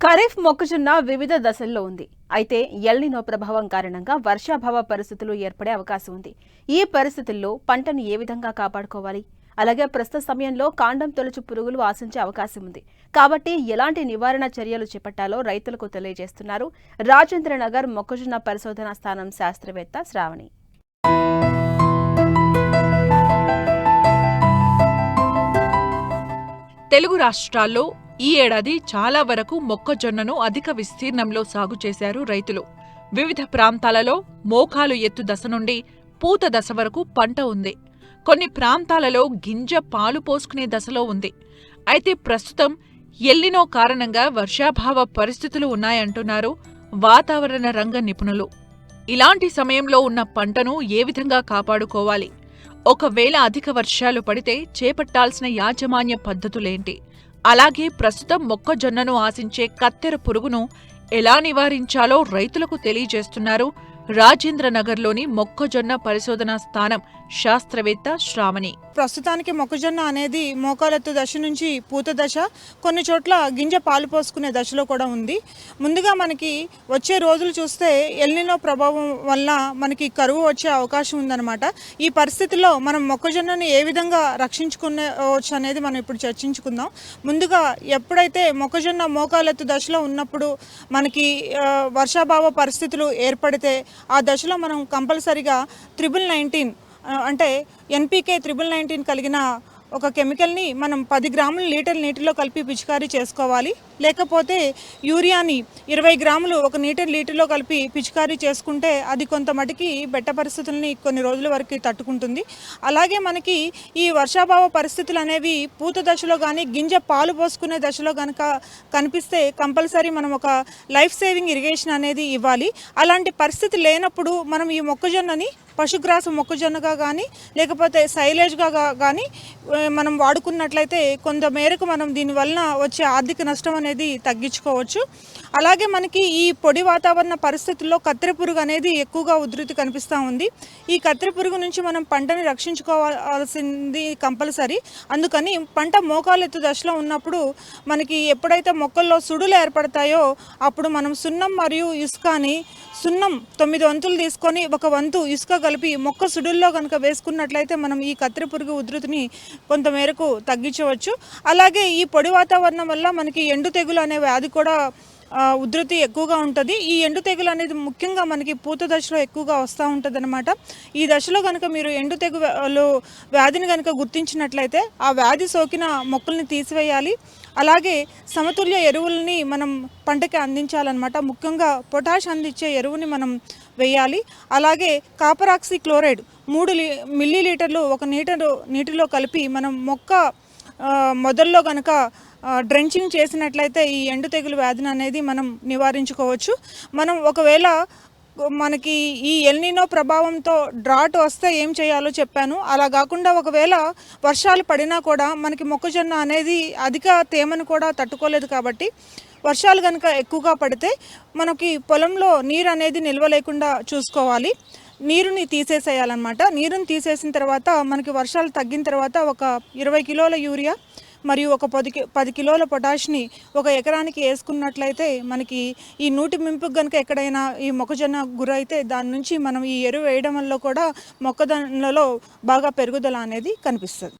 ఖరీఫ్ మొక్కజొన్న వివిధ దశల్లో ఉంది. అయితే ఎల్నినో ప్రభావం కారణంగా వర్షాభావ పరిస్థితులు ఏర్పడే అవకాశం ఉంది. ఈ పరిస్థితుల్లో పంటను ఏ విధంగా కాపాడుకోవాలి? అలాగే ప్రస్తుత సమయంలో కాండం తొలచు పురుగులు ఆశించే అవకాశం ఉంది. కాబట్టి ఎలాంటి నివారణ చర్యలు చేపట్టాలో రైతులకు తెలియజేస్తున్నారు రాజేంద్రనగర్ మొక్కజొన్న పరిశోధనా స్థానం శాస్త్రవేత్త శ్రావణి. తెలుగు రాష్ట్రాల్లో ఈ ఏడాది చాలా వరకు మొక్కజొన్నను అధిక విస్తీర్ణంలో సాగు చేశారు రైతులు. వివిధ ప్రాంతాలలో మోకాలు ఎత్తు దశ నుండి పూత దశ వరకు పంట ఉంది. కొన్ని ప్రాంతాలలో గింజ పాలు పోసుకునే దశలో ఉంది. అయితే ప్రస్తుతం ఎల్నినో కారణంగా వర్షాభావ పరిస్థితులు ఉన్నాయంటున్నారు వాతావరణ రంగ నిపుణులు. ఇలాంటి సమయంలో ఉన్న పంటను ఏ విధంగా కాపాడుకోవాలి? ఒకవేళ అధిక వర్షాలు పడితే చేపట్టాల్సిన యాజమాన్య పద్ధతులేంటి? అలాగే ప్రస్తుతం మొక్కజొన్నను ఆశించే కత్తెర పురుగును ఎలా నివారించాలో రైతులకు తెలియజేస్తున్నారు రాజేంద్రనగర్లోని మొక్కజొన్న పరిశోధనా స్థానం శాస్త్రవేత్త శ్రావణి. ప్రస్తుతానికి మొక్కజొన్న అనేది మోకాలెత్తు దశ నుంచి పూత దశ, కొన్ని చోట్ల గింజ పాలు పోసుకునే దశలో కూడా ఉంది. ముందుగా మనకి వచ్చే రోజులు చూస్తే ఎల్నినో ప్రభావం వల్ల మనకి కరువు వచ్చే అవకాశం ఉందన్నమాట. ఈ పరిస్థితుల్లో మనం మొక్కజొన్నని ఏ విధంగా రక్షించుకోవచ్చు అనేది మనం ఇప్పుడు చర్చించుకుందాం. ముందుగా ఎప్పుడైతే మొక్కజొన్న మోకాలెత్తు దశలో ఉన్నప్పుడు మనకి వర్షాభావ పరిస్థితులు ఏర్పడితే ఆ దశలో మనం కంపల్సరిగా 19 అంటే ఎన్పికే 19 కలిగిన ఒక కెమికల్ని మనం 10 గ్రాములు లీటర్ నీటిలో కలిపి పిచికారీ చేసుకోవాలి. లేకపోతే యూరియాని 20 గ్రాములు ఒక నీటిలో కలిపి పిచికారీ చేసుకుంటే అది కొంత మటుకి బెట్ట పరిస్థితుల్ని కొన్ని రోజుల వరకు తట్టుకుంటుంది. అలాగే మనకి ఈ వర్షాభావ పరిస్థితులు అనేవి పూత దశలో కానీ గింజ పాలు పోసుకునే దశలో కనుక కనిపిస్తే కంపల్సరీ మనం ఒక లైఫ్ సేవింగ్ ఇరిగేషన్ అనేది ఇవ్వాలి. అలాంటి పరిస్థితి లేనప్పుడు మనం ఈ మొక్కజొన్నని పశుగ్రాస మొక్కజొన్నగా కానీ లేకపోతే సైలేజ్గా కానీ మనం వాడుకున్నట్లయితే కొంత మేరకు మనం దీనివలన వచ్చే ఆర్థిక నష్టం అనేది తగ్గించుకోవచ్చు. అలాగే మనకి ఈ పొడి వాతావరణ పరిస్థితుల్లో కత్తెర పురుగు అనేది ఎక్కువగా ఉధృతి కనిపిస్తూ ఉంది. ఈ కత్తెర పురుగు నుంచి మనం పంటని రక్షించుకోవాల్సింది కంపల్సరీ. అందుకని పంట మోకాలెత్తు దశలో ఉన్నప్పుడు మనకి ఎప్పుడైతే మొక్కల్లో సుడులు ఏర్పడతాయో అప్పుడు మనం సున్నం మరియు ఇసుకని సున్నం 9 వంతులు తీసుకొని 1 వంతు ఇసుక కలిపి మొక్క సుడుల్లో కనుక వేసుకున్నట్లయితే మనం ఈ కత్తెర పురుగు ఉధృతిని కొంతమేరకు తగ్గించవచ్చు. అలాగే ఈ పొడి వాతావరణం వల్ల మనకి ఎండు తెగులు అనే వ్యాధి కూడా ఉధృతి ఎక్కువగా ఉంటుంది. ఈ ఎండు తెగులు అనేది ముఖ్యంగా మనకి పూత దశలో ఎక్కువగా వస్తూ ఉంటుంది అనమాట. ఈ దశలో కనుక మీరు ఎండు తెగులు వ్యాధిని కనుక గుర్తించినట్లయితే ఆ వ్యాధి సోకిన మొక్కల్ని తీసివేయాలి. అలాగే సమతుల్య ఎరువులని మనం పంటకి అందించాలన్నమాట. ముఖ్యంగా పొటాష్ అందించే ఎరువుని మనం వేయాలి. అలాగే కాపర్ ఆక్సీ క్లోరైడ్ 3 మిల్లీలీటర్లు ఒక నీటిలో కలిపి మనం మొక్క మొదల్లో కనుక డ్రెంచింగ్ చేసినట్లయితే ఈ ఎండు తెగులు వ్యాధిని అనేది మనం నివారించుకోవచ్చు. మనం ఒకవేళ మనకి ఈ ఎల్నినో ప్రభావంతో డ్రాట్ వస్తే ఏం చేయాలో చెప్పాను. అలా కాకుండా ఒకవేళ వర్షాలు పడినా కూడా మనకి మొక్కజొన్న అనేది అధిక తేమను కూడా తట్టుకోలేదు. కాబట్టి వర్షాలు కనుక ఎక్కువగా పడితే మనకి పొలంలో నీరు అనేది నిల్వ లేకుండా చూసుకోవాలి. నీరుని తీసేసేయాలన్నమాట. నీరుని తీసేసిన తర్వాత మనకి వర్షాలు తగ్గిన తర్వాత ఒక 20 కిలోల యూరియా మరియు ఒక 10 కిలోల పొటాష్ని ఒక ఎకరానికి వేసుకున్నట్లయితే మనకి ఈ నూటి మింపుకు కనుక ఎక్కడైనా ఈ మొక్కజొన్న గురైతే దాని నుంచి మనం ఈ ఎరువు వేయడం వల్ల కూడా మొక్కజొన్నలో బాగా పెరుగుదల అనేది కనిపిస్తుంది.